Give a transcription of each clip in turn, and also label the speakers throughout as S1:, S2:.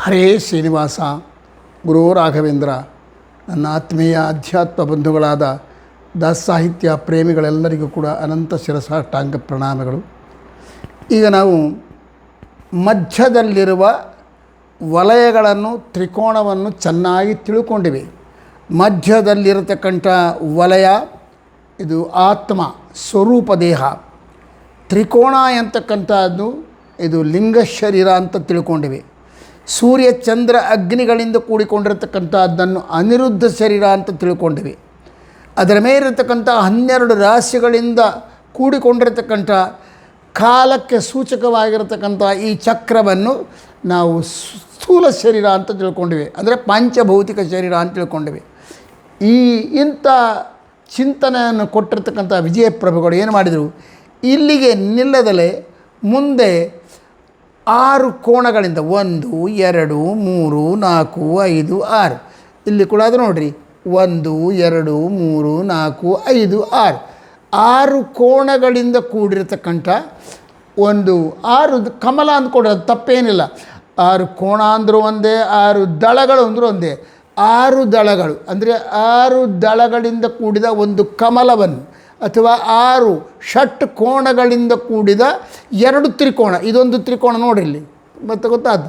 S1: ಹರೇ ಶ್ರೀನಿವಾಸ, ಗುರು ರಾಘವೇಂದ್ರ, ನನ್ನ ಆತ್ಮೀಯ ಅಧ್ಯಾತ್ಮ ಬಂಧುಗಳಾದ ದಾಸಾಹಿತ್ಯ ಪ್ರೇಮಿಗಳೆಲ್ಲರಿಗೂ ಕೂಡ ಅನಂತ ಶಿರಸಾಷ್ಟಾಂಗ ಪ್ರಣಾಮಗಳು. ಈಗ ನಾವು ಮಧ್ಯದಲ್ಲಿರುವ ವಲಯಗಳನ್ನು, ತ್ರಿಕೋಣವನ್ನು ಚೆನ್ನಾಗಿ ತಿಳ್ಕೊಂಡಿವೆ. ಮಧ್ಯದಲ್ಲಿರತಕ್ಕಂಥ ವಲಯ ಇದು ಆತ್ಮ ಸ್ವರೂಪ ದೇಹ. ತ್ರಿಕೋಣ ಎಂತಕ್ಕಂಥದ್ದು ಇದು ಲಿಂಗ ಶರೀರ ಅಂತ ತಿಳ್ಕೊಂಡಿವೆ. ಸೂರ್ಯ ಚಂದ್ರ ಅಗ್ನಿಗಳಿಂದ ಕೂಡಿಕೊಂಡಿರತಕ್ಕಂಥದ್ದನ್ನು ಅನಿರುದ್ಧ ಶರೀರ ಅಂತ ತಿಳ್ಕೊಂಡಿವೆ. ಅದರ ಮೇಲಿರತಕ್ಕಂಥ 12 ರಾಶಿಗಳಿಂದ ಕೂಡಿಕೊಂಡಿರತಕ್ಕಂಥ ಕಾಲಕ್ಕೆ ಸೂಚಕವಾಗಿರತಕ್ಕಂಥ ಈ ಚಕ್ರವನ್ನು ನಾವು ಸ್ಥೂಲ ಶರೀರ ಅಂತ ತಿಳ್ಕೊಂಡಿವೆ, ಅಂದರೆ ಪಂಚಭೌತಿಕ ಶರೀರ ಅಂತ ತಿಳ್ಕೊಂಡಿವೆ. ಇಂಥ ಚಿಂತನೆಯನ್ನು ಕೊಟ್ಟಿರ್ತಕ್ಕಂಥ ವಿಜಯಪ್ರಭುಗಳು ಏನು ಮಾಡಿದರು, ಇಲ್ಲಿಗೆ ನಿಲ್ಲದಲೇ ಮುಂದೆ 6 ಕೋಣಗಳಿಂದ 1 2 3 4 5 6 ಇಲ್ಲಿ ಕೂಡ ಅದು ನೋಡಿರಿ, 1 2 3 4 5 6 ಕೋಣಗಳಿಂದ ಕೂಡಿರತಕ್ಕಂಥ ಒಂದು 6 ಕಮಲ ಅಂದ್ಕೊಡೋದು ತಪ್ಪೇನಿಲ್ಲ. 6 ಕೋಣ ಅಂದರೂ ಒಂದೇ, 6 ದಳಗಳು ಅಂದರೂ ಒಂದೇ. 6 ದಳಗಳು ಅಂದರೆ 6 ದಳಗಳಿಂದ ಕೂಡಿದ ಒಂದು ಕಮಲವನ್ನು, ಅಥವಾ 6 ಷಟ್ ಕೋಣಗಳಿಂದ ಕೂಡಿದ 2 ತ್ರಿಕೋಣ. ಇದೊಂದು ತ್ರಿಕೋಣ ನೋಡಿರಲಿ, ಮತ್ತು ಗೊತ್ತಾದ್ದು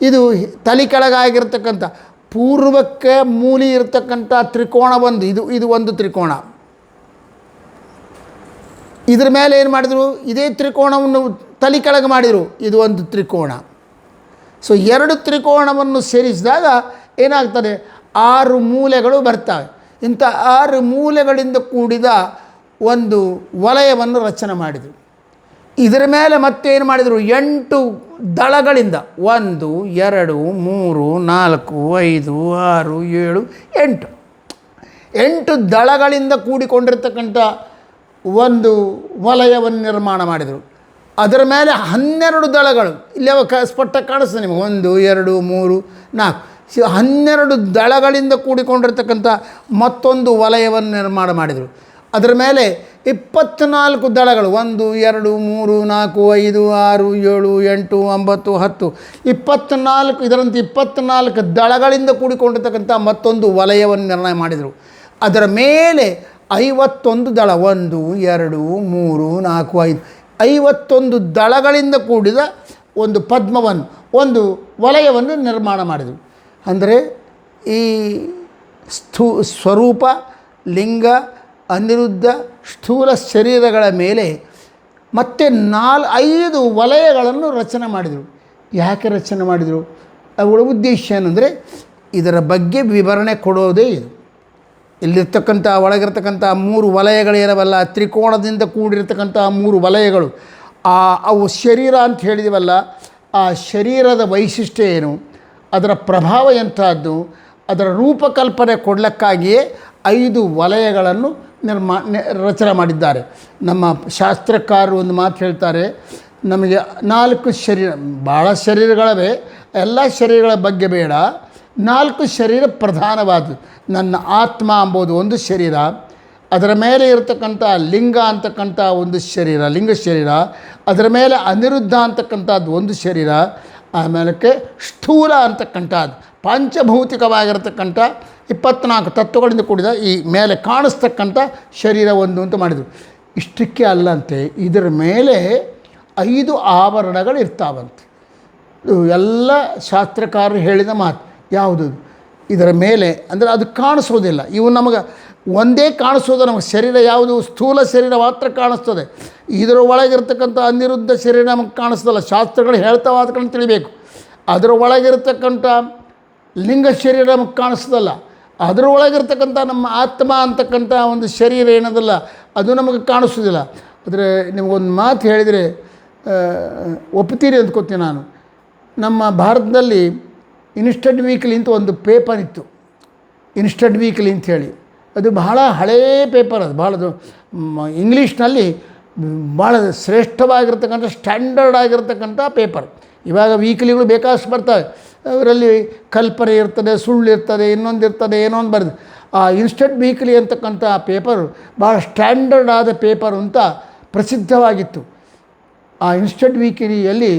S1: ಇದು ತಲೆ ಕೆಳಗಾಗಿರ್ತಕ್ಕಂಥ ಪೂರ್ವಕ್ಕೆ ಮೂಲಿ ಇರತಕ್ಕಂಥ ತ್ರಿಕೋಣ ಒಂದು, ಇದು ಒಂದು ತ್ರಿಕೋಣ. ಇದ್ರ ಮೇಲೆ ಏನು ಮಾಡಿದರು, ಇದೇ ತ್ರಿಕೋಣವನ್ನು ತಲೆ ಕೆಳಗೆ ಮಾಡಿದರು, ಇದು ಒಂದು ತ್ರಿಕೋಣ. ಸೊ 2 ತ್ರಿಕೋಣವನ್ನು ಸೇರಿಸಿದಾಗ ಏನಾಗ್ತದೆ, 6 ಮೂಲೆಗಳು ಬರ್ತವೆ. ಇಂಥ 6 ಮೂಲೆಗಳಿಂದ ಕೂಡಿದ ಒಂದು ವಲಯವನ್ನು ರಚನೆ ಮಾಡಿದರು. ಇದರ ಮೇಲೆ ಮತ್ತೇನು ಮಾಡಿದರು, 8 ದಳಗಳಿಂದ 1 2 3 4 5 6 7 8 ದಳಗಳಿಂದ ಕೂಡಿಕೊಂಡಿರ್ತಕ್ಕಂಥ ಒಂದು ವಲಯವನ್ನು ನಿರ್ಮಾಣ ಮಾಡಿದರು. ಅದರ ಮೇಲೆ 12 ದಳಗಳು, ಇಲ್ಲಿ ಅವ ಸ್ಪಷ್ಟ ಕಾಣಿಸ್ತದೆ ನಿಮಗೆ, 1 2 3 4 12 ದಳಗಳಿಂದ ಕೂಡಿಕೊಂಡಿರ್ತಕ್ಕಂಥ ಮತ್ತೊಂದು ವಲಯವನ್ನು ನಿರ್ಮಾಣ ಮಾಡಿದರು. ಅದರ ಮೇಲೆ 24 ದಳಗಳು, 1 2 3 4 5 6 7 8 9 10 24 ಇದರಂತೆ 24 ದಳಗಳಿಂದ ಕೂಡಿಕೊಂಡಿರ್ತಕ್ಕಂಥ ಮತ್ತೊಂದು ವಲಯವನ್ನು ನಿರ್ಣಯ ಮಾಡಿದರು. ಅದರ ಮೇಲೆ 51 ದಳ, 1 2 3 4 5 51 ದಳಗಳಿಂದ ಕೂಡಿದ ಒಂದು ಪದ್ಮವನ್ನು, ಒಂದು ವಲಯವನ್ನು ನಿರ್ಮಾಣ ಮಾಡಿದರು. ಅಂದರೆ ಈ ಸ್ವರೂಪ, ಲಿಂಗ, ಅನಿರುದ್ಧ, ಸ್ಥೂಲ ಶರೀರಗಳ ಮೇಲೆ ಮತ್ತೆ 5 ವಲಯಗಳನ್ನು ರಚನೆ ಮಾಡಿದರು. ಯಾಕೆ ರಚನೆ ಮಾಡಿದರು, ಅವುಗಳ ಉದ್ದೇಶ ಏನಂದರೆ ಇದರ ಬಗ್ಗೆ ವಿವರಣೆ ಕೊಡೋದೇ ಇದು. ಇಲ್ಲಿರ್ತಕ್ಕಂಥ ಒಳಗಿರ್ತಕ್ಕಂಥ 3 ವಲಯಗಳೇನವಲ್ಲ, ತ್ರಿಕೋಣದಿಂದ ಕೂಡಿರ್ತಕ್ಕಂಥ 3 ವಲಯಗಳು, ಅವು ಶರೀರ ಅಂತ ಹೇಳಿದವಲ್ಲ, ಆ ಶರೀರದ ವೈಶಿಷ್ಟ್ಯ ಏನು, ಅದರ ಪ್ರಭಾವ ಎಂಥದ್ದು, ಅದರ ರೂಪಕಲ್ಪನೆ ಕೊಡಲಿಕ್ಕಾಗಿಯೇ 5 ವಲಯಗಳನ್ನು ರಚನೆ ಮಾಡಿದ್ದಾರೆ. ನಮ್ಮ ಶಾಸ್ತ್ರಕಾರರು ಒಂದು ಮಾತು ಹೇಳ್ತಾರೆ, ನಮಗೆ 4 ಶರೀರ, ಭಾಳ ಶರೀರಗಳವೇ, ಎಲ್ಲ ಶರೀರಗಳ ಬಗ್ಗೆ ಬೇಡ, 4 ಶರೀರ ಪ್ರಧಾನವಾದದ್ದು. ನನ್ನ ಆತ್ಮ ಎಂಬುದು ಒಂದು ಶರೀರ, ಅದರ ಮೇಲೆ ಇರತಕ್ಕಂಥ ಲಿಂಗ ಅಂತಕ್ಕಂಥ ಒಂದು ಶರೀರ, ಲಿಂಗ ಶರೀರ, ಅದರ ಮೇಲೆ ಅನಿರುದ್ಧ ಅಂತಕ್ಕಂಥದ್ದು ಒಂದು ಶರೀರ, ಆಮೇಲೆ ಸ್ಥೂಲ ಅಂತಕ್ಕಂಥದ್ದು ಪಂಚಭೌತಿಕವಾಗಿರತಕ್ಕಂಥ 24 ತತ್ವಗಳಿಂದ ಕೂಡಿದ ಈ ಮೇಲೆ ಕಾಣಿಸ್ತಕ್ಕಂಥ ಶರೀರ ಒಂದು ಅಂತ ಮಾಡಿದರು. ಇಷ್ಟಕ್ಕೆ ಅಲ್ಲಂತೆ, ಇದರ ಮೇಲೆ 5 ಆವರಣಗಳು ಇರ್ತಾವಂತೆ. ಎಲ್ಲ ಶಾಸ್ತ್ರಕಾರರು ಹೇಳಿದ ಮಾತು. ಯಾವುದು ಇದರ ಮೇಲೆ ಅಂದರೆ ಅದು ಕಾಣಿಸೋದಿಲ್ಲ. ಇವು ನಮಗೆ ಒಂದೇ ಕಾಣಿಸೋದು, ನಮಗೆ ಶರೀರ ಯಾವುದು, ಸ್ಥೂಲ ಶರೀರ ಮಾತ್ರ ಕಾಣಿಸ್ತದೆ. ಇದರ ಒಳಗಿರ್ತಕ್ಕಂಥ ಅನಿರುದ್ಧ ಶರೀರ ನಮಗೆ ಕಾಣಿಸ್ತಲ್ಲ. ಶಾಸ್ತ್ರಗಳು ಹೇಳ್ತಾವ ಅದನ್ನು ತಿಳಿಬೇಕು. ಅದರ ಒಳಗಿರ್ತಕ್ಕಂಥ ಲಿಂಗ ಶರೀರ ನಮಗೆ ಕಾಣಿಸ್ತಲ್ಲ. ಅದರ ಒಳಗಿರ್ತಕ್ಕಂಥ ನಮ್ಮ ಆತ್ಮ ಅಂತಕ್ಕಂಥ ಒಂದು ಶರೀರ ಏನದಲ್ಲ, ಅದು ನಮಗೆ ಕಾಣಿಸೋದಿಲ್ಲ. ಆದರೆ ನಿಮಗೊಂದು ಮಾತು ಹೇಳಿದರೆ ಒಪ್ತೀರಿ ಅಂದ್ಕೋತೀನಿ ನಾನು. ನಮ್ಮ ಭಾರತದಲ್ಲಿ ಇನ್ಸ್ಟಂಟ್ ವೀಕ್ಲಿ ಅಂತ ಒಂದು ಪೇಪರ್ ಇತ್ತು, ಇನ್ಸ್ಟಂಟ್ ವೀಕ್ಲಿ ಅಂತ ಹೇಳಿ. ಅದು ಬಹಳ ಹಳೆಯ ಪೇಪರ್, ಅದು ಭಾಳದು ಇಂಗ್ಲೀಷ್ನಲ್ಲಿ ಭಾಳ ಶ್ರೇಷ್ಠವಾಗಿರ್ತಕ್ಕಂಥ ಸ್ಟ್ಯಾಂಡರ್ಡ್ ಆಗಿರ್ತಕ್ಕಂಥ ಪೇಪರ್. ಇವಾಗ ವೀಕ್ಲಿಗಳು ಬೇಕಾದಷ್ಟು ಬರ್ತವೆ, ಅವರಲ್ಲಿ ಕಲ್ಪನೆ ಇರ್ತದೆ, ಸುಳ್ಳು ಇರ್ತದೆ, ಇನ್ನೊಂದು ಇರ್ತದೆ, ಏನೊಂದು ಬರ್ತದೆ. ಆ ಇನ್ಸ್ಟಂಟ್ ವೀಕ್ಲಿ ಅಂತಕ್ಕಂಥ ಪೇಪರು ಭಾಳ ಸ್ಟ್ಯಾಂಡರ್ಡ್ ಆದ ಪೇಪರ್ ಅಂತ ಪ್ರಸಿದ್ಧವಾಗಿತ್ತು. ಆ ಇನ್ಸ್ಟಂಟ್ ವೀಕ್ಲಿಯಲ್ಲಿ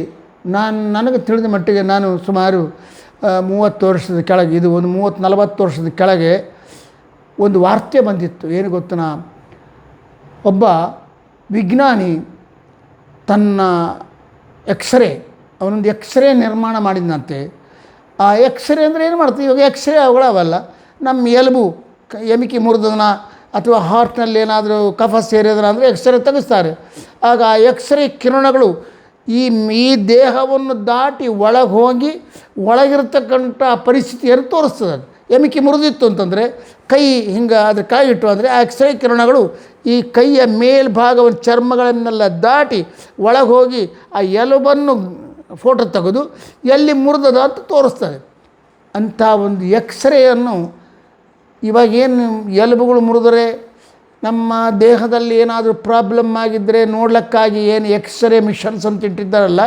S1: ನನಗೆ ತಿಳಿದ ಮಟ್ಟಿಗೆ ನಾನು ಸುಮಾರು 30 ವರ್ಷದ ಕೆಳಗೆ, ಇದು ಒಂದು 30-40 ವರ್ಷದ ಕೆಳಗೆ ಒಂದು ವಾರ್ತೆ ಬಂದಿತ್ತು. ಏನು ಗೊತ್ತನಾ, ಒಬ್ಬ ವಿಜ್ಞಾನಿ ತನ್ನ ಎಕ್ಸ್ರೇ, ಅವನೊಂದು ಎಕ್ಸ್ರೇ ನಿರ್ಮಾಣ ಮಾಡಿದಂತೆ. ಆ ಎಕ್ಸ್ರೇ ಅಂದರೆ ಏನು ಮಾಡ್ತೀವಿ ಇವಾಗ, ಎಕ್ಸ್ರೇ ಅವುಗಳವಲ್ಲ, ನಮ್ಮ ಎಲುಬು ಎಮಿಕೆ ಮುರಿದನ ಅಥವಾ ಹಾರ್ಟ್ನಲ್ಲಿ ಏನಾದರೂ ಕಫ ಸೇರಿದ್ರೆ ಅಂದರೆ ಎಕ್ಸ್ರೇ ತೆಗೆಸ್ತಾರೆ. ಆಗ ಆ ಎಕ್ಸ್ರೇ ಕಿರಣಗಳು ಈ ದೇಹವನ್ನು ದಾಟಿ ಒಳಗೆ ಹೋಗಿ ಒಳಗಿರ್ತಕ್ಕಂಥ ಪರಿಸ್ಥಿತಿಯನ್ನು ತೋರಿಸ್ತದೆ. ಅದು ಎಮಿಕೆ ಮುರಿದಿತ್ತು ಅಂತಂದರೆ ಕೈ ಹಿಂಗೆ ಅದ್ರ ಕೈ ಇಟ್ಟು ಅಂದರೆ ಆ ಎಕ್ಸ್ರೇ ಕಿರಣಗಳು ಈ ಕೈಯ ಮೇಲ್ಭಾಗವನ್ನು ಚರ್ಮಗಳನ್ನೆಲ್ಲ ದಾಟಿ ಒಳಗೆ ಹೋಗಿ ಆ ಎಲುಬನ್ನು ಫೋಟೋ ತೆಗೆದು ಎಲ್ಲಿ ಮುರಿದದ ಅಂತ ತೋರಿಸ್ತದೆ. ಅಂಥ ಒಂದು ಎಕ್ಸ್ರೇಯನ್ನು ಇವಾಗೇನು ಎಲುಬುಗಳು ಮುರಿದರೆ ನಮ್ಮ ದೇಹದಲ್ಲಿ ಏನಾದರೂ ಪ್ರಾಬ್ಲಮ್ ಆಗಿದ್ದರೆ ನೋಡ್ಲಿಕ್ಕಾಗಿ ಏನು ಎಕ್ಸ್ರೇ ಮಿಷನ್ಸ್ ಅಂತ ಇಟ್ಟಿದ್ದಾರಲ್ಲ,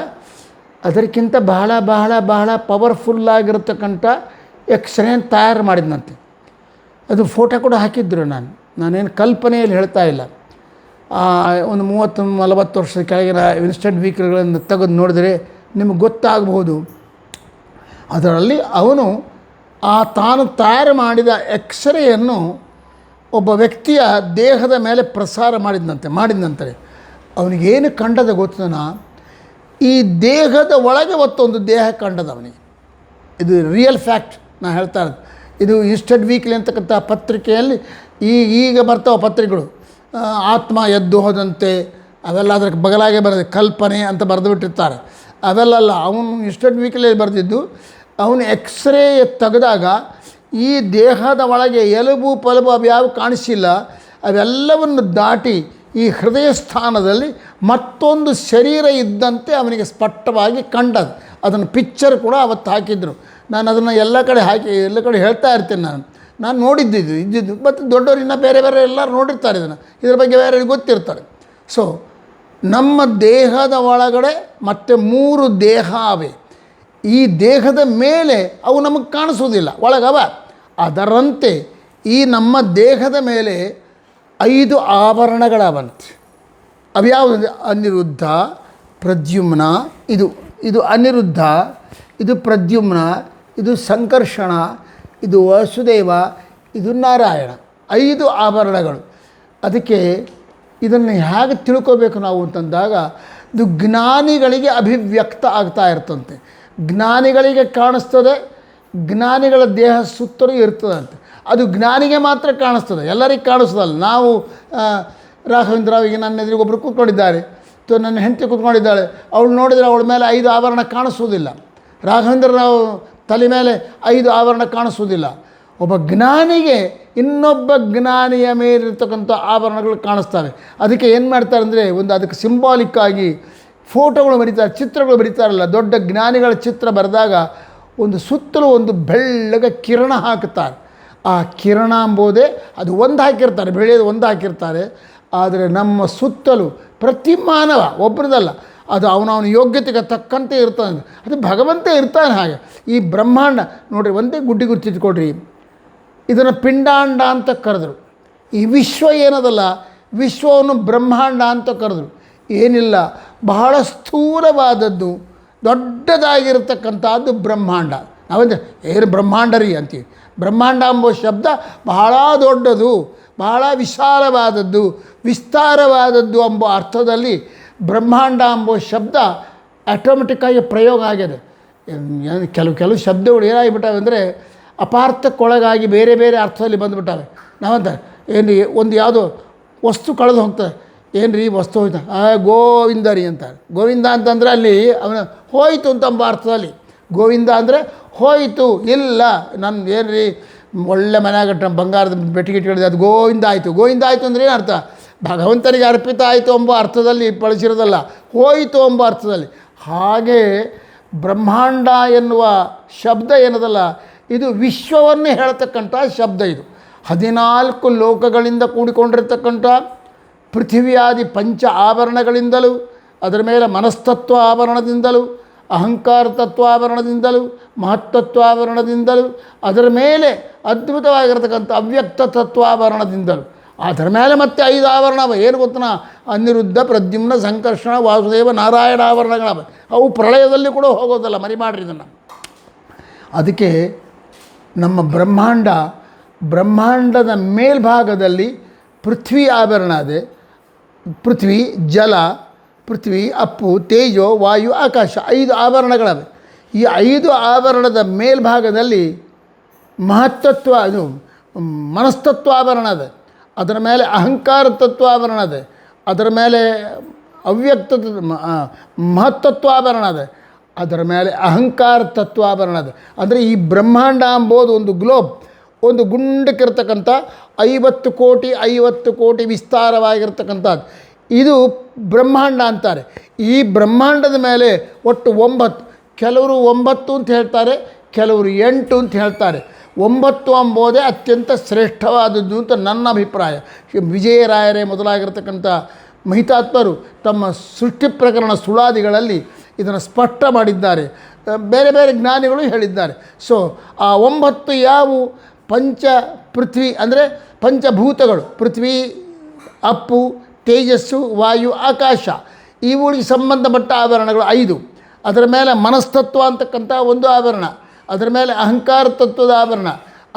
S1: ಅದಕ್ಕಿಂತ ಬಹಳ ಬಹಳ ಬಹಳ ಪವರ್ಫುಲ್ಲಾಗಿರ್ತಕ್ಕಂಥ ಎಕ್ಸ್ರೇನ ತಯಾರು ಮಾಡಿದ್ನಂತೆ. ಅದು ಫೋಟೋ ಕೂಡ ಹಾಕಿದ್ರು. ನಾನೇನು ಕಲ್ಪನೆಯಲ್ಲಿ ಹೇಳ್ತಾ ಇಲ್ಲ. ಒಂದು 30-40 ವರ್ಷದ ಕೆಳಗಿನ ಇನ್ಸ್ಟೆಂಟ್ ವೀಕಲ್ಗಳನ್ನು ತೆಗೆದು ನೋಡಿದರೆ ನಿಮಗೆ ಗೊತ್ತಾಗಬಹುದು. ಅದರಲ್ಲಿ ಅವನು ತಾನು ತಯಾರು ಮಾಡಿದ ಎಕ್ಸ್ರೇಯನ್ನು ಒಬ್ಬ ವ್ಯಕ್ತಿಯ ದೇಹದ ಮೇಲೆ ಪ್ರಸಾರ ಮಾಡಿದಂತೆ ಅವನಿಗೇನು ಕಂಡದ ಗೊತ್ತನ, ಈ ದೇಹದ ಒಳಗೆ ಮತ್ತೊಂದು ದೇಹ ಕಂಡದ ಅವನಿಗೆ. ಇದು ರಿಯಲ್ ಫ್ಯಾಕ್ಟ್ ನಾನು ಹೇಳ್ತಾ ಇರೋದು. ಇದು ಇನ್ಸ್ಟೆಂಟ್ ವೀಕ್ಲಿ ಅಂತಕ್ಕಂಥ ಪತ್ರಿಕೆಯಲ್ಲಿ ಈಗ ಬರ್ತಾವೆ ಪತ್ರಿಕೆಗಳು. ಆತ್ಮ ಎದ್ದು ಹೋದಂತೆ ಅವೆಲ್ಲ ಅದಕ್ಕೆ ಬಗಲಾಗೆ ಬರೆದ ಕಲ್ಪನೆ ಅಂತ ಬರೆದು ಬಿಟ್ಟಿರ್ತಾರೆ. ಅವೆಲ್ಲ ಅವನು ಇನ್ಸ್ಟೆಂಟ್ ವೀಕ್ಲಿಯಲ್ಲಿ ಬರೆದಿದ್ದು. ಅವನು ಎಕ್ಸ್ರೇ ತೆಗೆದಾಗ ಈ ದೇಹದ ಒಳಗೆ ಎಲುಬು ಪಲಬು ಅವು ಕಾಣಿಸಿಲ್ಲ, ಅವೆಲ್ಲವನ್ನು ದಾಟಿ ಈ ಹೃದಯ ಸ್ಥಾನದಲ್ಲಿ ಮತ್ತೊಂದು ಶರೀರ ಇದ್ದಂತೆ ಅವನಿಗೆ ಸ್ಪಷ್ಟವಾಗಿ ಕಂಡದು. ಅದನ್ನು ಪಿಕ್ಚರ್ ಕೂಡ ಅವತ್ತು ಹಾಕಿದ್ರು. ನಾನು ಅದನ್ನು ಎಲ್ಲ ಕಡೆ ಹೇಳ್ತಾ ಇರ್ತೀನಿ. ನಾನು ನೋಡಿದ್ದಿದ್ದು ಮತ್ತು ದೊಡ್ಡವರಿನ್ನ ಬೇರೆ ಎಲ್ಲರೂ ನೋಡಿರ್ತಾರೆ ಇದ್ರ ಬಗ್ಗೆ ಬೇರೆ ಗೊತ್ತಿರ್ತಾರೆ. ಸೊ ನಮ್ಮ ದೇಹದ ಒಳಗಡೆ ಮತ್ತೆ 3 ದೇಹ ಅವೆ. ಈ ದೇಹದ ಮೇಲೆ ಅವು ನಮಗೆ ಕಾಣಿಸೋದಿಲ್ಲ, ಒಳಗವ. ಅದರಂತೆ ಈ ನಮ್ಮ ದೇಹದ ಮೇಲೆ 5 ಆಭರಣಗಳವಂತೆ. ಅವ್ಯಾವುದು? ಅನಿರುದ್ಧ, ಪ್ರದ್ಯುಮ್ನ, ಇದು ಅನಿರುದ್ಧ, ಇದು ಪ್ರದ್ಯುಮ್ನ, ಇದು ಸಂಕರ್ಷಣ, ಇದು ವಸುದೇವ, ಇದು ನಾರಾಯಣ. 5 ಆಭರಣಗಳು. ಅದಕ್ಕೆ ಇದನ್ನು ಹೇಗೆ ತಿಳ್ಕೋಬೇಕು ನಾವು ಅಂತಂದಾಗ, ಇದು ಜ್ಞಾನಿಗಳಿಗೆ ಅಭಿವ್ಯಕ್ತ ಆಗ್ತಾ ಇರ್ತಂತೆ. ಜ್ಞಾನಿಗಳಿಗೆ ಕಾಣಿಸ್ತದೆ, ಜ್ಞಾನಿಗಳ ದೇಹ ಸುತ್ತಲೂ ಇರ್ತದಂತೆ. ಅದು ಜ್ಞಾನಿಗೆ ಮಾತ್ರ ಕಾಣಿಸ್ತದೆ, ಎಲ್ಲರಿಗೆ ಕಾಣಿಸ್ತದಲ್ಲ. ನಾವು ರಾಘವೇಂದ್ರರಾವಿಗೆ ನನ್ನ ಎದುರಿಗೆ ಒಬ್ಬರು ಕೂತ್ಕೊಂಡಿದ್ದಾರೆ, ನನ್ನ ಹೆಂಡತಿ ಕೂತ್ಕೊಂಡಿದ್ದಾಳೆ. ಅವಳು ನೋಡಿದರೆ ಅವಳ ಮೇಲೆ 5 ಆಭರಣ ಕಾಣಿಸೋದಿಲ್ಲ. ರಾಘವೇಂದ್ರರಾವ್ ತಲೆ ಮೇಲೆ 5 ಆಭರಣ ಕಾಣಿಸೋದಿಲ್ಲ. ಒಬ್ಬ ಜ್ಞಾನಿಗೆ ಇನ್ನೊಬ್ಬ ಜ್ಞಾನಿಯ ಮೇಲಿರ್ತಕ್ಕಂಥ ಆಭರಣಗಳು ಕಾಣಿಸ್ತವೆ. ಅದಕ್ಕೆ ಏನು ಮಾಡ್ತಾರೆ ಅಂದರೆ, ಅದಕ್ಕೆ ಸಿಂಬಾಲಿಕ್ಕಾಗಿ ಫೋಟೋಗಳು ಬರೀತಾರೆ, ಚಿತ್ರಗಳು ಬರೀತಾರಲ್ಲ. ದೊಡ್ಡ ಜ್ಞಾನಿಗಳ ಚಿತ್ರ ಬರೆದಾಗ ಒಂದು ಸುತ್ತಲೂ ಒಂದು ಬೆಳ್ಳಗೆ ಕಿರಣ ಹಾಕುತ್ತಾರೆ. ಆ ಕಿರಣ ಎಂಬುದೇ ಅದು ಒಂದು ಹಾಕಿರ್ತಾರೆ, ಬೆಳೆಯೋದು ಒಂದು ಹಾಕಿರ್ತಾರೆ. ಆದರೆ ನಮ್ಮ ಸುತ್ತಲೂ ಪ್ರತಿ ಮಾನವ ಒಬ್ಬರದಲ್ಲ, ಅದು ಅವನವನ ಯೋಗ್ಯತೆಗೆ ತಕ್ಕಂತೆ ಇರ್ತಾನೆ. ಅದು ಭಗವಂತ ಇರ್ತಾನೆ ಹಾಗೆ. ಈ ಬ್ರಹ್ಮಾಂಡ ನೋಡಿರಿ, ಒಂದೇ ಗುಡ್ಡಿ ಗುರ್ತಿಟ್ಕೊಡ್ರಿ, ಇದನ್ನು ಪಿಂಡಾಂಡ ಅಂತ ಕರೆದರು. ಈ ವಿಶ್ವ ಏನದಲ್ಲ, ವಿಶ್ವವನ್ನು ಬ್ರಹ್ಮಾಂಡ ಅಂತ ಕರೆದರು. ಏನಿಲ್ಲ, ಬಹಳ ಸ್ಥೂಲವಾದದ್ದು, ದೊಡ್ಡದಾಗಿರ್ತಕ್ಕಂಥದ್ದು ಬ್ರಹ್ಮಾಂಡ. ನಾವಂದ್ರೆ ಏನು ಬ್ರಹ್ಮಾಂಡ ರೀ ಅಂತೀವಿ. ಬ್ರಹ್ಮಾಂಡ ಎಂಬ ಶಬ್ದ ಬಹಳ ದೊಡ್ಡದು, ಬಹಳ ವಿಶಾಲವಾದದ್ದು, ವಿಸ್ತಾರವಾದದ್ದು ಎಂಬ ಅರ್ಥದಲ್ಲಿ ಬ್ರಹ್ಮಾಂಡ ಎಂಬ ಶಬ್ದ ಆಟೋಮೆಟಿಕ್ಕಾಗಿ ಪ್ರಯೋಗ ಆಗಿದೆ. ಕೆಲವು ಶಬ್ದಗಳು ಏನಾಗಿಬಿಟ್ಟಾವೆ ಅಂದರೆ ಅಪಾರ್ಥಕ್ಕೊಳಗಾಗಿ ಬೇರೆ ಬೇರೆ ಅರ್ಥದಲ್ಲಿ ಬಂದುಬಿಟ್ಟಾವೆ. ನಾವಂತ ಏನು ಒಂದು ಯಾವುದೋ ವಸ್ತು ಕಳೆದು ಹೋಗ್ತದೆ, ಏನು ರೀ ವಸ್ತು ಹೋಯ್ತು, ಗೋವಿಂದ ರೀ ಅಂತಾರೆ. ಗೋವಿಂದ ಅಂತಂದರೆ ಅಲ್ಲಿ ಅವನು ಹೋಯಿತು ಅಂತಂಬ ಅರ್ಥದಲ್ಲಿ. ಗೋವಿಂದ ಅಂದರೆ ಹೋಯಿತು, ಇಲ್ಲ ನನ್ನ ಏನು ರೀ ಒಳ್ಳೆ ಮನೆಯಾಗಟ್ಟ ಬಂಗಾರದ ಬೆಟ್ಟಿಗಿಟ್ಟಿಡಿದೆ, ಅದು ಗೋವಿಂದ ಆಯಿತು. ಗೋವಿಂದ ಆಯಿತು ಅಂದರೆ ಏನು ಅರ್ಥ? ಭಗವಂತನಿಗೆ ಅರ್ಪಿತ ಆಯಿತು ಎಂಬ ಅರ್ಥದಲ್ಲಿ ಬಳಸಿರೋದಲ್ಲ, ಹೋಯಿತು ಎಂಬ ಅರ್ಥದಲ್ಲಿ. ಹಾಗೆ ಬ್ರಹ್ಮಾಂಡ ಎನ್ನುವ ಶಬ್ದ ಏನದಲ್ಲ, ಇದು ವಿಶ್ವವನ್ನು ಹೇಳ್ತಕ್ಕಂಥ ಶಬ್ದ. ಇದು 14 ಲೋಕಗಳಿಂದ ಕೂಡಿಕೊಂಡಿರ್ತಕ್ಕಂಥ ಪೃಥಿವಿಯಾದಿ ಪಂಚ ಆಭರಣಗಳಿಂದಲೂ, ಅದರ ಮೇಲೆ ಮನಸ್ತತ್ವ ಆಭರಣದಿಂದಲೂ, ಅಹಂಕಾರ ತತ್ವಾಭರಣದಿಂದಲೂ, ಮಹತ್ತತ್ವಾಭರಣದಿಂದಲೂ, ಅದರ ಮೇಲೆ ಅದ್ಭುತವಾಗಿರ್ತಕ್ಕಂಥ ಅವ್ಯಕ್ತ ತತ್ವಾಭರಣದಿಂದಲೂ, ಅದರ ಮೇಲೆ ಮತ್ತೆ 5 ಆಭರಣ. ಏನು ಗೊತ್ತನ? ಅನಿರುದ್ಧ, ಪ್ರದ್ಯುಮ್ನ, ಸಂಕರ್ಷಣ, ವಾಸುದೇವ, ನಾರಾಯಣ ಆಭರಣಗಳವ. ಅವು ಪ್ರಳಯದಲ್ಲಿ ಕೂಡ ಹೋಗೋದಲ್ಲ, ಮರಿ ಮಾಡಿರಿ ಇದನ್ನು. ಅದಕ್ಕೆ ನಮ್ಮ ಬ್ರಹ್ಮಾಂಡದ ಮೇಲ್ಭಾಗದಲ್ಲಿ ಪೃಥ್ವಿ ಆಭರಣ ಇದೆ. ಪೃಥ್ವಿ, ಜಲ, ಪೃಥ್ವಿ, ಅಪ್ಪು, ತೇಜೋ, ವಾಯು, ಆಕಾಶ 5 ಆಭರಣಗಳವೆ. ಈ 5 ಆಭರಣದ ಮೇಲ್ಭಾಗದಲ್ಲಿ ಮಹತ್ತತ್ವ, ಅದು ಮನಸ್ತತ್ವ ಆಭರಣ ಇದೆ. ಅದರ ಮೇಲೆ ಅಹಂಕಾರ ತತ್ವ ಆಭರಣ ಇದೆ. ಅದರ ಮೇಲೆ ಅವ್ಯಕ್ತ ಮಹತ್ತತ್ವ ಆಭರಣ ಇದೆ. ಅದರ ಮೇಲೆ ಅಹಂಕಾರ ತತ್ವಾಭರಣ ಇದೆ. ಅಂದರೆ ಈ ಬ್ರಹ್ಮಾಂಡ ಎಂಬುದು ಒಂದು ಗ್ಲೋಬ್, ಒಂದು ಗುಂಡಕ್ಕಿರ್ತಕ್ಕಂಥ 50 ಕೋಟಿ ವಿಸ್ತಾರವಾಗಿರ್ತಕ್ಕಂಥದ್ದು. ಇದು ಬ್ರಹ್ಮಾಂಡ ಅಂತಾರೆ. ಈ ಬ್ರಹ್ಮಾಂಡದ ಮೇಲೆ ಒಟ್ಟು 9, ಕೆಲವರು 9 ಅಂತ ಹೇಳ್ತಾರೆ, ಕೆಲವರು 8 ಅಂತ ಹೇಳ್ತಾರೆ. 9 ಎಂಬುದೇ ಅತ್ಯಂತ ಶ್ರೇಷ್ಠವಾದದ್ದು ಅಂತ ನನ್ನ ಅಭಿಪ್ರಾಯ. ವಿಜಯರಾಯರೇ ಮೊದಲಾಗಿರ್ತಕ್ಕಂಥ ಮಹಿತಾತ್ಮರು ತಮ್ಮ ಸೃಷ್ಟಿ ಪ್ರಕರಣ ಸುಳಾದಿಗಳಲ್ಲಿ ಇದನ್ನು ಸ್ಪಷ್ಟ ಮಾಡಿದ್ದಾರೆ. ಬೇರೆ ಬೇರೆ ಜ್ಞಾನಿಗಳು ಹೇಳಿದ್ದಾರೆ. ಸೊ ಆ 9 ಯಾವುವು? ಪೃಥ್ವಿ ಅಂದರೆ ಪಂಚಭೂತಗಳು, ಪೃಥ್ವಿ, ಅಪ್ಪು, ತೇಜಸ್ಸು, ವಾಯು, ಆಕಾಶ, ಇವುಗಳಿಗೆ ಸಂಬಂಧಪಟ್ಟ ಆಭರಣಗಳು 5. ಅದರ ಮೇಲೆ ಮನಸ್ತತ್ವ ಅಂತಕ್ಕಂಥ ಒಂದು ಆಭರಣ, ಅದರ ಮೇಲೆ ಅಹಂಕಾರ ತತ್ವದ ಆಭರಣ,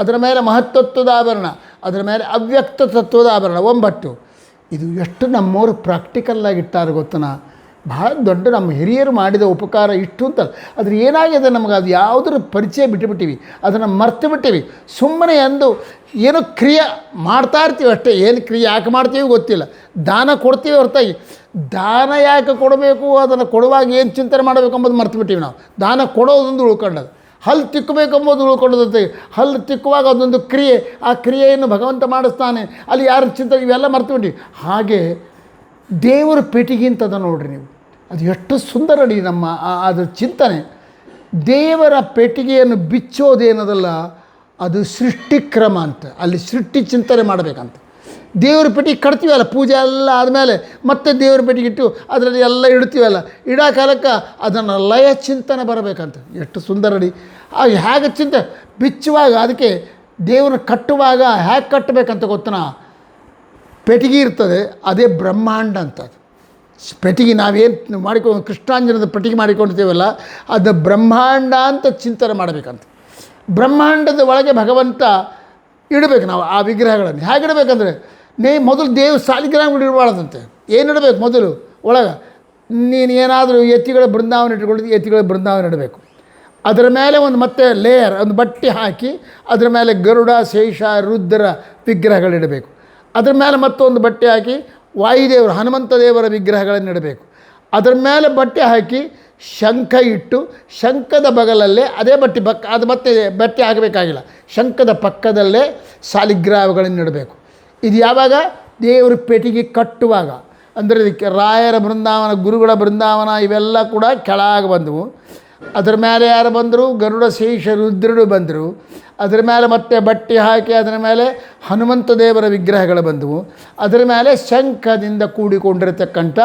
S1: ಅದರ ಮೇಲೆ ಮಹತ್ತತ್ವದ ಆಭರಣ, ಅದರ ಮೇಲೆ ಅವ್ಯಕ್ತ ತತ್ವದ ಆಭರಣ 9. ಇದು ಎಷ್ಟು ನಮ್ಮವರು ಪ್ರಾಕ್ಟಿಕಲ್ಲಾಗಿ ಇಟ್ಟಾರೆ ಗೊತ್ತನಾ? ಭಾಳ ದೊಡ್ಡ ನಮ್ಮ ಹಿರಿಯರು ಮಾಡಿದ ಉಪಕಾರ ಇಷ್ಟು ಅಂತ. ಅದ್ರ ಏನಾಗಿದೆ ನಮಗೆ, ಅದು ಯಾವುದ್ರ ಪರಿಚಯ ಬಿಟ್ಟುಬಿಟ್ಟಿವಿ, ಅದನ್ನು ಮರ್ತು ಬಿಟ್ಟಿವಿ. ಸುಮ್ಮನೆ ಅಂದು ಏನೋ ಕ್ರಿಯೆ ಮಾಡ್ತಾ ಇರ್ತೀವಿ ಅಷ್ಟೇ. ಏನು ಕ್ರಿಯೆ ಯಾಕೆ ಮಾಡ್ತೀವಿ ಗೊತ್ತಿಲ್ಲ. ದಾನ ಕೊಡ್ತೀವಿ ಹೊರತಾಗಿ ದಾನ ಯಾಕೆ ಕೊಡಬೇಕು, ಅದನ್ನು ಕೊಡುವಾಗ ಏನು ಚಿಂತನೆ ಮಾಡಬೇಕು ಅಂಬೋದು ಮರ್ತು ಬಿಟ್ಟಿವಿ ನಾವು. ದಾನ ಕೊಡೋದೊಂದು ಉಳ್ಕೊಂಡದು. ಹಲ್ಲು ತಿಕ್ಕಬೇಕೆಂಬುದು ಉಳ್ಕೊಂಡದಂತೆ. ಹಲ್ಲು ತಿಕ್ಕುವಾಗ ಅದೊಂದು ಕ್ರಿಯೆ, ಆ ಕ್ರಿಯೆಯನ್ನು ಭಗವಂತ ಮಾಡಿಸ್ತಾನೆ, ಅಲ್ಲಿ ಯಾರು ಚಿಂತನೆ, ಇವೆಲ್ಲ ಮರ್ತು ಬಿಟ್ಟಿವಿ. ಹಾಗೆ ದೇವರ ಪೆಟ್ಟಿಗೆ ಅಂತದ ನೋಡ್ರಿ ನೀವು, ಅದು ಎಷ್ಟು ಸುಂದರ ಅಡಿ ನಮ್ಮ ಅದರ ಚಿಂತನೆ. ದೇವರ ಪೆಟ್ಟಿಗೆಯನ್ನು ಬಿಚ್ಚೋದೇನದಲ್ಲ, ಅದು ಸೃಷ್ಟಿಕ್ರಮ ಅಂತ. ಅಲ್ಲಿ ಸೃಷ್ಟಿ ಚಿಂತನೆ ಮಾಡಬೇಕಂತ. ದೇವ್ರ ಪೆಟ್ಟಿಗೆ ಕಟ್ತೀವಲ್ಲ, ಪೂಜೆ ಎಲ್ಲ ಆದಮೇಲೆ ಮತ್ತೆ ದೇವ್ರ ಪೆಟ್ಟಿಗೆ ಇಟ್ಟು ಅದರಲ್ಲಿ ಎಲ್ಲ ಇಡ್ತೀವಲ್ಲ, ಇಡೋ ಕಾಲಕ್ಕೆ ಅದನ್ನು ಲಯ ಚಿಂತನೆ ಬರಬೇಕಂತ. ಎಷ್ಟು ಸುಂದರ ಅಡಿ. ಹೇಗೆ ಚಿಂತೆ ಬಿಚ್ಚುವಾಗ, ಅದಕ್ಕೆ ದೇವ್ರನ್ನ ಕಟ್ಟುವಾಗ ಹೇಗೆ ಕಟ್ಟಬೇಕಂತ ಗೊತ್ತನಾ? ಪೆಟ್ಟಿಗೆ ಇರ್ತದೆ, ಅದೇ ಬ್ರಹ್ಮಾಂಡ ಅಂತ. ಅದು ಪೆಟ್ಟಿಗೆ ನಾವೇನು ಮಾಡಿಕೊಂಡು ಕೃಷ್ಣಾಂಜನದ ಪೆಟ್ಟಿಗೆ ಮಾಡಿಕೊಂಡಿರ್ತೀವಲ್ಲ, ಅದು ಬ್ರಹ್ಮಾಂಡ ಅಂತ ಚಿಂತನೆ ಮಾಡಬೇಕಂತ. ಬ್ರಹ್ಮಾಂಡದ ಒಳಗೆ ಭಗವಂತ ಇಡಬೇಕು ನಾವು ಆ ವಿಗ್ರಹಗಳನ್ನು. ಹೇಗೆ ಇಡಬೇಕಂದ್ರೆ, ಮೊದಲು ಸಾಲಿಗ್ರಾಮಗಳು ಇಡಬಾರ್ದಂತೆ. ಏನು ಇಡಬೇಕು ಮೊದಲು ಒಳಗೆ? ನೀನು ಏನಾದರೂ ಎತ್ತಿಗಳ ಬೃಂದಾವನ ಇಟ್ಕೊಂಡಿದ್ದು, ಎತ್ತಿಗಳ ಬೃಂದಾವನ ಇಡಬೇಕು. ಅದರ ಮೇಲೆ ಒಂದು ಮತ್ತೆ ಲೇಯರ್, ಒಂದು ಬಟ್ಟೆ ಹಾಕಿ ಅದರ ಮೇಲೆ ಗರುಡ, ಶೇಷ, ರುದ್ರ ವಿಗ್ರಹಗಳಿಡಬೇಕು. ಅದರ ಮೇಲೆ ಮತ್ತೊಂದು ಬಟ್ಟೆ ಹಾಕಿ ವಾಯುದೇವರು, ಹನುಮಂತ ದೇವರ ವಿಗ್ರಹಗಳನ್ನು ಇಡಬೇಕು. ಅದರ ಮೇಲೆ ಬಟ್ಟೆ ಹಾಕಿ ಶಂಖ ಇಟ್ಟು, ಶಂಖದ ಬಗಲಲ್ಲೇ ಅದೇ ಅದು ಮತ್ತೆ ಬಟ್ಟೆ ಹಾಕಬೇಕಾಗಿಲ್ಲ, ಶಂಖದ ಪಕ್ಕದಲ್ಲೇ ಸಾಲಿಗ್ರಾಮಗಳನ್ನು ಇಡಬೇಕು. ಇದು ಯಾವಾಗ? ದೇವರ ಪೆಟ್ಟಿಗೆ ಕಟ್ಟುವಾಗ. ಅಂದರೆ ಇದಕ್ಕೆ ರಾಯರ ಬೃಂದಾವನ, ಗುರುಗಳ ಬೃಂದಾವನ ಇವೆಲ್ಲ ಕೂಡ ಕೆಳಗೆ ಬಂದವು. ಅದರ ಮೇಲೆ ಯಾರು ಬಂದರು? ಗರುಡ, ಶೇಷ, ರುದ್ರರು ಬಂದರು. ಅದರ ಮೇಲೆ ಮತ್ತೆ ಬಟ್ಟೆ ಹಾಕಿ ಅದರ ಮೇಲೆ ಹನುಮಂತ ದೇವರ ವಿಗ್ರಹಗಳು ಬಂದವು. ಅದರ ಮೇಲೆ ಶಂಖದಿಂದ ಕೂಡಿಕೊಂಡಿರತಕ್ಕಂಥ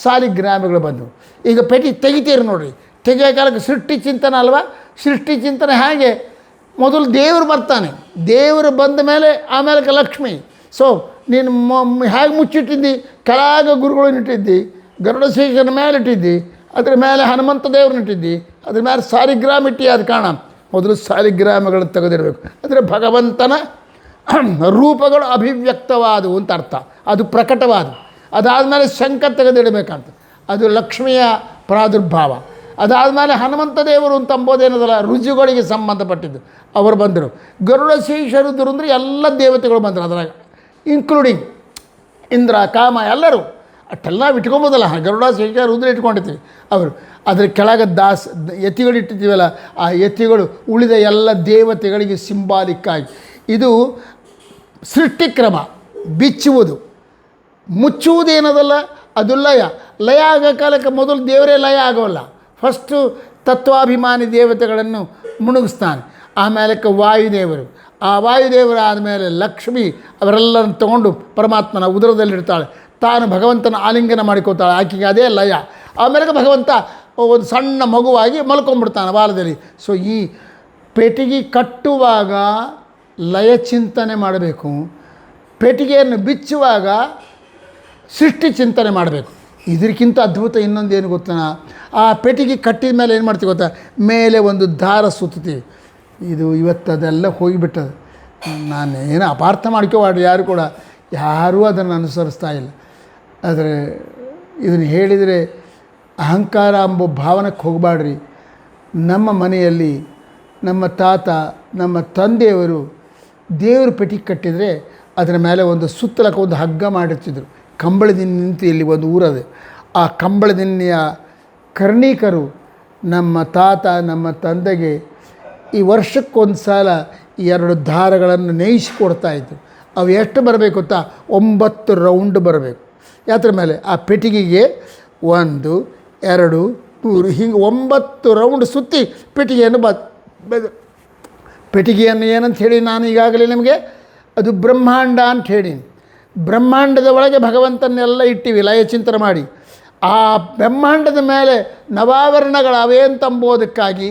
S1: ಸಾಲಿಗ್ರಾಮಗಳು ಬಂದವು. ಈಗ ಪೆಟ್ಟಿ ತೆಗಿತೀರಿ ನೋಡಿರಿ, ತೆಗೆಯೋ ಕಾಲಕ್ಕೆ ಸೃಷ್ಟಿ ಚಿಂತನೆ ಅಲ್ವಾ? ಸೃಷ್ಟಿ ಚಿಂತನೆ ಹೇಗೆ? ಮೊದಲು ದೇವರು ಬರ್ತಾನೆ, ದೇವರು ಬಂದ ಮೇಲೆ ಆಮೇಲೆ ಲಕ್ಷ್ಮಿ. ಸೊ ನೀನು ಹೇಗೆ ಮುಚ್ಚಿಟ್ಟಿದ್ದಿ? ಕೆಳಗ ಗುರುಗಳನ್ನ ಇಟ್ಟಿದ್ದಿ, ಗರುಡ ಶೇಷನ ಮೇಲೆ ಇಟ್ಟಿದ್ದಿ, ಅದರ ಮೇಲೆ ಹನುಮಂತ ದೇವ್ರನ್ನ ಇಟ್ಟಿದ್ದಿ, ಅದ್ರ ಮೇಲೆ ಸಾಲಿಗ್ರಾಮ ಇಟ್ಟಿ. ಅದು ಕಾಣ, ಮೊದಲು ಸಾಲಿಗ್ರಾಮಗಳನ್ನು ತೆಗೆದಿರಬೇಕು. ಅಂದರೆ ಭಗವಂತನ ರೂಪಗಳು ಅಭಿವ್ಯಕ್ತವಾದವು ಅಂತ ಅರ್ಥ, ಅದು ಪ್ರಕಟವಾದವು. ಅದಾದಮೇಲೆ ಶಂಖ ತೆಗೆದಿಡಬೇಕಂತ, ಅದು ಲಕ್ಷ್ಮಿಯ ಪ್ರಾದುರ್ಭಾವ. ಅದಾದಮೇಲೆ ಹನುಮಂತ ದೇವರು ಅಂತ ಅಂಬೋದೇನದಲ್ಲ, ರುಜುಗಳಿಗೆ ಸಂಬಂಧಪಟ್ಟಿದ್ದು ಅವರು ಬಂದರು. ಗರುಡ, ಶೇಷ, ರುದ್ರರು ಅಂದರೆ ಎಲ್ಲ ದೇವತೆಗಳು ಬಂದರು, ಅದರಾಗ ಇನ್ಕ್ಲೂಡಿಂಗ್ ಇಂದ್ರ, ಕಾಮ ಎಲ್ಲರೂ. ಅಷ್ಟೆಲ್ಲ ಇಟ್ಕೊಬೋದಲ್ಲ, ಗರುಡ, ಶೇಷ, ರುದ್ರ ಇಟ್ಕೊಂಡಿರ್ತೀವಿ ಅವರು. ಅದರ ಕೆಳಗೆ ಯತಿಗಳು ಇಟ್ಟಿರ್ತೀವಲ್ಲ, ಆ ಯತಿಗಳು ಉಳಿದ ಎಲ್ಲ ದೇವತೆಗಳಿಗೆ ಸಿಂಬಾಲಿಕ್ಕಾಗಿ. ಇದು ಸೃಷ್ಟಿಕ್ರಮ. ಬಿಚ್ಚುವುದು, ಮುಚ್ಚುವುದೇನದಲ್ಲ, ಅದು ಲಯ. ಲಯ ಆಗೋ ಕಾಲಕ್ಕೆ ಮೊದಲು ದೇವರೇ ಲಯ ಆಗೋಲ್ಲ. ಫಸ್ಟು ತತ್ವಾಭಿಮಾನಿ ದೇವತೆಗಳನ್ನು ಮುಣುಗಿಸ್ತಾನೆ. ಆಮೇಲಕ್ಕೆ ವಾಯುದೇವರು, ಆ ವಾಯುದೇವರು ಆದಮೇಲೆ ಲಕ್ಷ್ಮಿ, ಅವರೆಲ್ಲರನ್ನು ತಗೊಂಡು ಪರಮಾತ್ಮನ ಉದರದಲ್ಲಿಡ್ತಾಳೆ. ತಾನು ಭಗವಂತನ ಆಲಿಂಗನ ಮಾಡಿಕೊತಾಳೆ, ಆಕೆಗೆ ಅದೇ ಲಯ. ಆಮೇಲೆ ಭಗವಂತ ಒಂದು ಸಣ್ಣ ಮಗುವಾಗಿ ಮಲ್ಕೊಂಡ್ಬಿಡ್ತಾನೆ ಬಾಲದಲ್ಲಿ. ಸೊ ಈ ಪೆಟ್ಟಿಗೆ ಕಟ್ಟುವಾಗ ಲಯ ಚಿಂತನೆ ಮಾಡಬೇಕು, ಪೆಟ್ಟಿಗೆಯನ್ನು ಬಿಚ್ಚುವಾಗ ಸೃಷ್ಟಿ ಚಿಂತನೆ ಮಾಡಬೇಕು. ಇದಕ್ಕಿಂತ ಅದ್ಭುತ ಇನ್ನೊಂದೇನು ಗೊತ್ತಾ? ಆ ಪೆಟ್ಟಿಗೆ ಕಟ್ಟಿದ ಮೇಲೆ ಏನು ಮಾಡ್ತೀವಿ ಗೊತ್ತಾ? ಮೇಲೆ ಒಂದು ದಾರ ಸುತ್ತೀವಿ. ಇದು ಇವತ್ತು ಅದೆಲ್ಲ ಹೋಗಿಬಿಟ್ಟದು. ನಾನು ಏನು ಅಪಾರ್ಥ ಮಾಡ್ಕೋಬಾರ್ದು, ಯಾರು ಕೂಡ ಯಾರೂ ಅದನ್ನು ಅನುಸರಿಸ್ತಾ ಇಲ್ಲ. ಆದರೆ ಇದನ್ನು ಹೇಳಿದರೆ ಅಹಂಕಾರ ಎಂಬ ಭಾವನಕ್ಕೆ ಹೋಗಬಾಡ್ರಿ. ನಮ್ಮ ಮನೆಯಲ್ಲಿ ನಮ್ಮ ತಾತ ನಮ್ಮ ತಂದೆಯವರು ದೇವರು ಪೆಟ್ಟಿಗೆ ಕಟ್ಟಿದರೆ ಅದರ ಮೇಲೆ ಒಂದು ಸುತ್ತಲಕ್ಕೆ ಒಂದು ಹಗ್ಗ ಮಾಡಿರ್ತಿದ್ರು. ಕಂಬಳದಿಂದ ನಿಂತು ಇಲ್ಲಿ ಒಂದು ಊರದೆ, ಆ ಕಂಬಳದಿನ್ನೆಯ ಕರ್ಣಿಕರು ನಮ್ಮ ತಾತ ನಮ್ಮ ತಂದೆಗೆ ಈ ವರ್ಷಕ್ಕೊಂದು ಸಲ 2 ದಾರಗಳನ್ನು ನೇಯಿಸಿಕೊಡ್ತಾಯಿದ್ರು. ಅವು ಎಷ್ಟು ಬರಬೇಕು ಗೊತ್ತಾ? 9 ರೌಂಡ್ ಬರಬೇಕು. ಯಾತ್ರ ಮೇಲೆ ಆ ಪೆಟ್ಟಿಗೆಗೆ 1 2 3 ಹಿಂಗೆ 9 ರೌಂಡ್ ಸುತ್ತಿ ಪೆಟ್ಟಿಗೆಯನ್ನು ಪೆಟ್ಟಿಗೆಯನ್ನು ಏನಂತ ಹೇಳಿ ನಾನು ಈಗಾಗಲೇ ನಿಮಗೆ ಅದು ಬ್ರಹ್ಮಾಂಡ ಅಂತ ಹೇಳಿ, ಬ್ರಹ್ಮಾಂಡದ ಒಳಗೆ ಭಗವಂತನೆಲ್ಲ ಇಟ್ಟಿವಿ ಲಯ ಚಿಂತನೆ ಮಾಡಿ. ಆ ಬ್ರಹ್ಮಾಂಡದ ಮೇಲೆ ನವಾವರಣಗಳವೆ ಅಂತಂಬೋದಕ್ಕಾಗಿ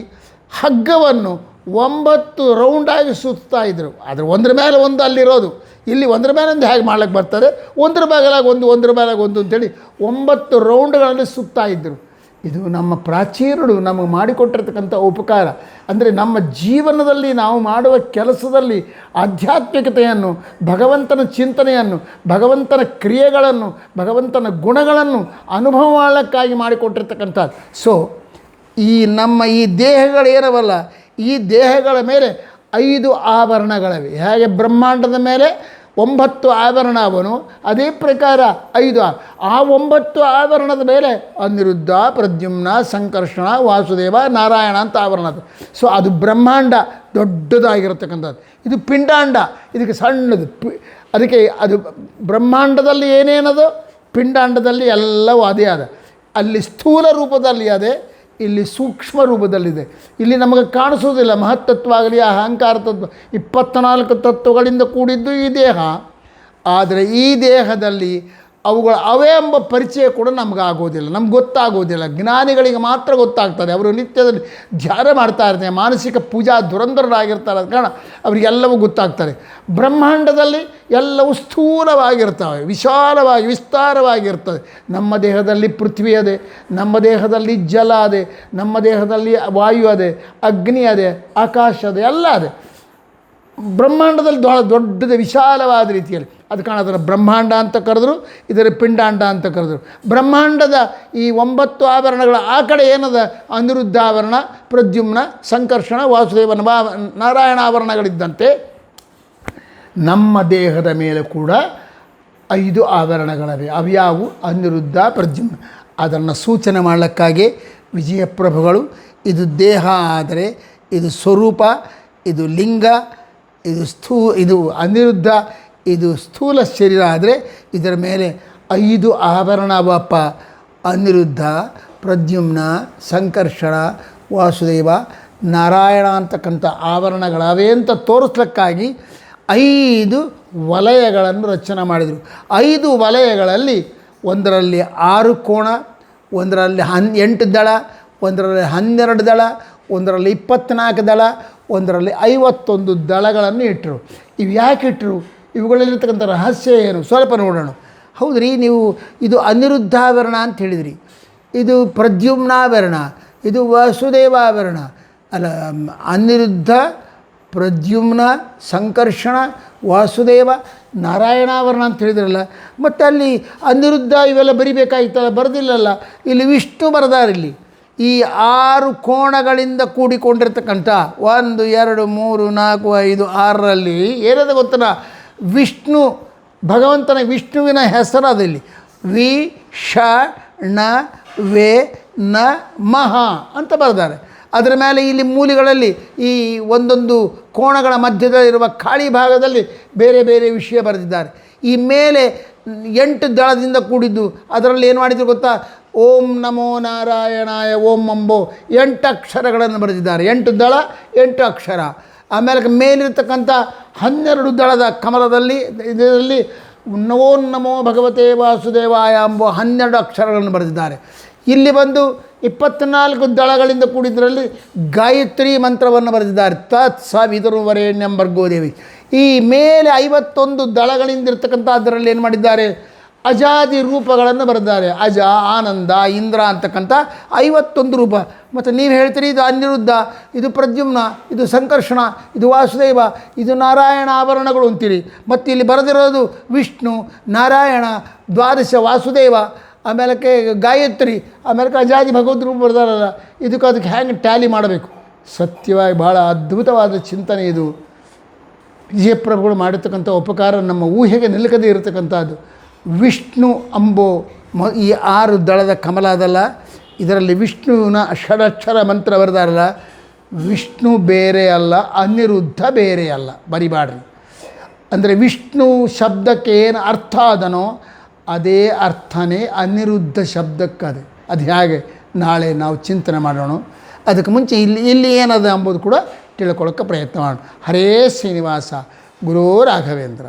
S1: ಹಗ್ಗವನ್ನು 9 ರೌಂಡಾಗಿ ಸುತ್ತಾ ಇದ್ದರು. ಆದರೆ ಒಂದ್ರ ಮೇಲೆ ಒಂದು ಅಲ್ಲಿರೋದು, ಇಲ್ಲಿ ಒಂದ್ರ ಮೇಲೆ ಒಂದು ಹೇಗೆ ಮಾಡ್ಲಿಕ್ಕೆ ಬರ್ತದೆ, ಒಂದ್ರ ಬಾಗಲಾಗ ಒಂದು ಅಂತೇಳಿ 9 ರೌಂಡ್ಗಳಲ್ಲಿ ಸುತ್ತಾ ಇದ್ದರು. ಇದು ನಮ್ಮ ಪ್ರಾಚೀನರು ನಮಗೆ ಮಾಡಿಕೊಟ್ಟಿರ್ತಕ್ಕಂಥ ಉಪಕಾರ. ಅಂದರೆ ನಮ್ಮ ಜೀವನದಲ್ಲಿ ನಾವು ಮಾಡುವ ಕೆಲಸದಲ್ಲಿ ಆಧ್ಯಾತ್ಮಿಕತೆಯನ್ನು, ಭಗವಂತನ ಚಿಂತನೆಯನ್ನು, ಭಗವಂತನ ಕ್ರಿಯೆಗಳನ್ನು, ಭಗವಂತನ ಗುಣಗಳನ್ನು ಅನುಭವ ಮಾಡಲಿಕ್ಕಾಗಿ ಮಾಡಿಕೊಟ್ಟಿರ್ತಕ್ಕಂಥದ್ದು. ಸೊ ಈ ನಮ್ಮ ಈ ದೇಹಗಳೇನವಲ್ಲ, ಈ ದೇಹಗಳ ಮೇಲೆ 5 ಆಭರಣಗಳಿವೆ. ಹೇಗೆ ಬ್ರಹ್ಮಾಂಡದ ಮೇಲೆ 9 ಆಭರಣ ಅವನು, ಅದೇ ಪ್ರಕಾರ 5 ಆ 9 ಆಭರಣದ ಮೇಲೆ ಅನಿರುದ್ಧ, ಪ್ರದ್ಯುಮ್ನ, ಸಂಕರ್ಷಣ, ವಾಸುದೇವ, ನಾರಾಯಣ ಅಂತ ಆಭರಣ ಅದು. ಸೊ ಅದು ಬ್ರಹ್ಮಾಂಡ ದೊಡ್ಡದಾಗಿರತಕ್ಕಂಥದ್ದು. ಇದು ಪಿಂಡಾಂಡ, ಇದಕ್ಕೆ ಸಣ್ಣದು. ಅದಕ್ಕೆ ಅದು ಬ್ರಹ್ಮಾಂಡದಲ್ಲಿ ಏನೇನದು, ಪಿಂಡಾಂಡದಲ್ಲಿ ಎಲ್ಲವೂ ಅದೇ ಅದ. ಅಲ್ಲಿ ಸ್ಥೂಲ ರೂಪದಲ್ಲಿ ಅದೇ, ಇಲ್ಲಿ ಸೂಕ್ಷ್ಮ ರೂಪದಲ್ಲಿದೆ. ಇಲ್ಲಿ ನಮಗೆ ಕಾಣಿಸೋದಿಲ್ಲ ಮಹತ್ತತ್ವ ಆಗಲಿ ಅಹಂಕಾರ ತತ್ವ, 24 ತತ್ವಗಳಿಂದ ಕೂಡಿದ್ದು ಈ ದೇಹ. ಆದರೆ ಈ ದೇಹದಲ್ಲಿ ಅವುಗಳ ಅವೇ ಎಂಬ ಪರಿಚಯ ಕೂಡ ನಮ್ಗೆ ಆಗೋದಿಲ್ಲ, ನಮ್ಗೆ ಗೊತ್ತಾಗೋದಿಲ್ಲ. ಜ್ಞಾನಿಗಳಿಗೆ ಮಾತ್ರ ಗೊತ್ತಾಗ್ತದೆ. ಅವರು ನಿತ್ಯದಲ್ಲಿ ಧ್ಯಾನ ಮಾಡ್ತಾ ಇರ್ತಾರೆ, ಮಾನಸಿಕ ಪೂಜಾ ದುರಂಧರರಾಗಿರ್ತಾರೆ. ಅದ ಕಾರಣ ಅವರಿಗೆಲ್ಲವೂ ಗೊತ್ತಾಗ್ತಾರೆ. ಬ್ರಹ್ಮಾಂಡದಲ್ಲಿ ಎಲ್ಲವೂ ಸ್ಥೂಲವಾಗಿರ್ತವೆ, ವಿಶಾಲವಾಗಿ ವಿಸ್ತಾರವಾಗಿರ್ತದೆ. ನಮ್ಮ ದೇಹದಲ್ಲಿ ಪೃಥ್ವಿ ಅದೇ, ನಮ್ಮ ದೇಹದಲ್ಲಿ ಜಲ ಅದೇ, ನಮ್ಮ ದೇಹದಲ್ಲಿ ವಾಯು ಅದೇ, ಅಗ್ನಿ ಅದೇ, ಆಕಾಶ ಅದೇ, ಎಲ್ಲ ಅದೇ. ಬ್ರಹ್ಮಾಂಡದಲ್ಲಿ ದೊಡ್ಡದು ವಿಶಾಲವಾದ ರೀತಿಯಲ್ಲಿ. ಅದು ಕಾರಣ ಅದನ್ನು ಬ್ರಹ್ಮಾಂಡ ಅಂತ ಕರೆದ್ರು, ಇದರ ಪಿಂಡಾಂಡ ಅಂತ ಕರೆದ್ರು. ಬ್ರಹ್ಮಾಂಡದ ಈ 9 ಆಭರಣಗಳ ಆ ಕಡೆ ಏನದ, ಅನಿರುದ್ಧ ಆಭರಣ, ಪ್ರದ್ಯುಮ್ನ, ಸಂಕರ್ಷಣ, ವಾಸುದೇವ, ನಾರಾಯಣ ಆಭರಣಗಳಿದ್ದಂತೆ ನಮ್ಮ ದೇಹದ ಮೇಲೆ ಕೂಡ 5 ಆಭರಣಗಳಿವೆ. ಅವ್ಯಾವು ಅನಿರುದ್ಧ, ಪ್ರದ್ಯುಮ್ನ. ಅದನ್ನು ಸೂಚನೆ ಮಾಡಲಿಕ್ಕಾಗಿ ವಿಜಯಪ್ರಭುಗಳು ಇದು ದೇಹ ಆದರೆ ಇದು ಸ್ವರೂಪ, ಇದು ಲಿಂಗ, ಇದು ಅನಿರುದ್ಧ, ಇದು ಸ್ಥೂಲ ಶರೀರ ಆದರೆ ಇದರ ಮೇಲೆ 5 ಆಭರಣ ಅವಪ್ಪ. ಅನಿರುದ್ಧ, ಪ್ರದ್ಯುಮ್ನ, ಸಂಕರ್ಷಣ, ವಾಸುದೇವ, ನಾರಾಯಣ ಅಂತಕ್ಕಂಥ ಆಭರಣಗಳವೇ ಅಂತ ತೋರಿಸ್ಲಿಕ್ಕಾಗಿ 5 ವಲಯಗಳನ್ನು ರಚನೆ ಮಾಡಿದರು. 5 ವಲಯಗಳಲ್ಲಿ ಒಂದರಲ್ಲಿ 6 ಕೋಣ, ಒಂದರಲ್ಲಿ 8 ದಳ, ಒಂದರಲ್ಲಿ 12 ದಳ, ಒಂದರಲ್ಲಿ 24 ದಳ, ಒಂದರಲ್ಲಿ 51 ದಳಗಳನ್ನು ಇಟ್ಟರು. ಇವು ಯಾಕೆ ಇಟ್ಟರು? ಇವುಗಳಲ್ಲಿರ್ತಕ್ಕಂಥ ರಹಸ್ಯ ಏನು ಸ್ವಲ್ಪ ನೋಡೋಣ. ಹೌದ್ರಿ, ನೀವು ಇದು ಅನಿರುದ್ಧಾಭರಣ ಅಂತ ಹೇಳಿದ್ರಿ, ಇದು ಪ್ರದ್ಯುಮ್ನಾಭರಣ, ಇದು ವಾಸುದೇವಾಭರಣ. ಅಲ್ಲ, ಅನಿರುದ್ಧ, ಪ್ರದ್ಯುಮ್ನ, ಸಂಕರ್ಷಣ, ವಾಸುದೇವ, ನಾರಾಯಣಾಭರಣ ಅಂತ ಹೇಳಿದ್ರಲ್ಲ. ಮತ್ತು ಅಲ್ಲಿ ಅನಿರುದ್ಧ ಇವೆಲ್ಲ ಬರಿಬೇಕಾಗಿತ್ತಲ್ಲ, ಬರೆದಿಲ್ಲಲ್ಲ. ಇಲ್ಲಿ ವಿಷ್ಣು ಬರೆದಾರಿಲ್ಲಿ. ಈ 6 ಕೋಣಗಳಿಂದ ಕೂಡಿಕೊಂಡಿರ್ತಕ್ಕಂಥ 1 2 3 4 5 6ರಲ್ಲಿ ಏನದ ಗೊತ್ತನ, ವಿಷ್ಣು ಭಗವಂತನ ವಿಷ್ಣುವಿನ ಹೆಸರು ಅದಲ್ಲಿ ವಿ ಷ ಣ ವೇ ನ ಮಹ ಅಂತ ಬರೆದಾರೆ. ಅದರ ಮೇಲೆ ಇಲ್ಲಿ ಮೂಲೆಗಳಲ್ಲಿ ಈ ಒಂದೊಂದು ಕೋಣಗಳ ಮಧ್ಯದಲ್ಲಿರುವ ಖಾಲಿ ಭಾಗದಲ್ಲಿ ಬೇರೆ ಬೇರೆ ವಿಷಯ ಬರೆದಿದ್ದಾರೆ. ಈ ಮೇಲೆ 8 ದಳದಿಂದ ಕೂಡಿದ್ದು, ಅದರಲ್ಲಿ ಏನು ಮಾಡಿದ್ರು ಗೊತ್ತಾ, ಓಂ ನಮೋ ನಾರಾಯಣಾಯ ಓಂ ಅಂಬೋ 8 ಅಕ್ಷರಗಳನ್ನು ಬರೆದಿದ್ದಾರೆ. 8 ದಳ 8 ಅಕ್ಷರ. ಆಮೇಲೆ ಮೇಲಿರ್ತಕ್ಕಂಥ 12 ದಳದ ಕಮಲದಲ್ಲಿ ಇದರಲ್ಲಿ ಓಂ ನಮೋ ಭಗವತೆ ವಾಸುದೇವಾಯ ಎಂಬ 12 ಅಕ್ಷರಗಳನ್ನು ಬರೆದಿದ್ದಾರೆ. ಇಲ್ಲಿ ಬಂದು 24 ದಳಗಳಿಂದ ಕೂಡಿದ್ದರಲ್ಲಿ ಗಾಯತ್ರಿ ಮಂತ್ರವನ್ನು ಬರೆದಿದ್ದಾರೆ. ತತ್ ಸವಿತುರ್ವರೆಣ್ಯಂ ಭರ್ಗೋದೇವಿ. ಈ ಮೇಲೆ 51 ದಳಗಳಿಂದ ಇರ್ತಕ್ಕಂಥ ಅದರಲ್ಲಿ ಏನು ಮಾಡಿದ್ದಾರೆ, ಅಜಾದಿ ರೂಪಗಳನ್ನು ಬರೆದಿದ್ದಾರೆ. ಅಜ, ಆನಂದ, ಇಂದ್ರ ಅಂತಕ್ಕಂಥ 51 ರೂಪ. ಮತ್ತು ನೀವು ಹೇಳ್ತೀರಿ ಇದು ಅನಿರುದ್ಧ, ಇದು ಪ್ರದ್ಯುಮ್ನ, ಇದು ಸಂಕರ್ಷಣ, ಇದು ವಾಸುದೇವ, ಇದು ನಾರಾಯಣ ಆಭರಣಗಳು ಅಂತೀರಿ. ಮತ್ತು ಇಲ್ಲಿ ಬರೆದಿರೋದು ವಿಷ್ಣು, ನಾರಾಯಣ, ದ್ವಾದಶ ವಾಸುದೇವ, ಆಮೇಲಕ್ಕೆ ಗಾಯತ್ರಿ, ಆಮೇಲೆ ಅಜಾದಿ ಭಗವದ್ ರೂಪ ಬರೆದಾರಲ್ಲ, ಅದಕ್ಕೆ ಹ್ಯಾಂಗೆ ಟ್ಯಾಲಿ ಮಾಡಬೇಕು. ಸತ್ಯವಾಗಿ ಭಾಳ ಅದ್ಭುತವಾದ ಚಿಂತನೆ ಇದು. ವಿಜಯಪ್ರಭುಗಳು ಮಾಡಿರ್ತಕ್ಕಂಥ ಉಪಕಾರ ನಮ್ಮ ಊಹೆಗೆ ನಿಲುಕದೇ ಇರತಕ್ಕಂಥದ್ದು. ವಿಷ್ಣು ಅಂಬೋ ಈ 6 ದಳದ ಕಮಲ ಅದಲ್ಲ, ಇದರಲ್ಲಿ ವಿಷ್ಣುವಿನ ಷಡಕ್ಷರ ಮಂತ್ರ ಬರೆದಾರಲ್ಲ, ವಿಷ್ಣು ಬೇರೆ ಅಲ್ಲ, ಅನಿರುದ್ಧ ಬೇರೆ ಅಲ್ಲ, ಬರಿಬಾಡ್ರಿ. ಅಂದರೆ ವಿಷ್ಣು ಶಬ್ದಕ್ಕೆ ಏನು ಅರ್ಥ ಅದನೋ ಅದೇ ಅರ್ಥನೇ ಅನಿರುದ್ಧ ಶಬ್ದಕ್ಕದೆ. ಅದು ಹೇಗೆ ನಾಳೆ ನಾವು ಚಿಂತನೆ ಮಾಡೋಣ. ಅದಕ್ಕೆ ಮುಂಚೆ ಇಲ್ಲಿ ಏನದ ಎಂಬುದು ಕೂಡ ತಿಳ್ಕೊಳ್ಳೋಕ್ಕೆ ಪ್ರಯತ್ನ ಮಾಡೋಣ. ಹರೇ ಶ್ರೀನಿವಾಸ, ಗುರೋ ರಾಘವೇಂದ್ರ.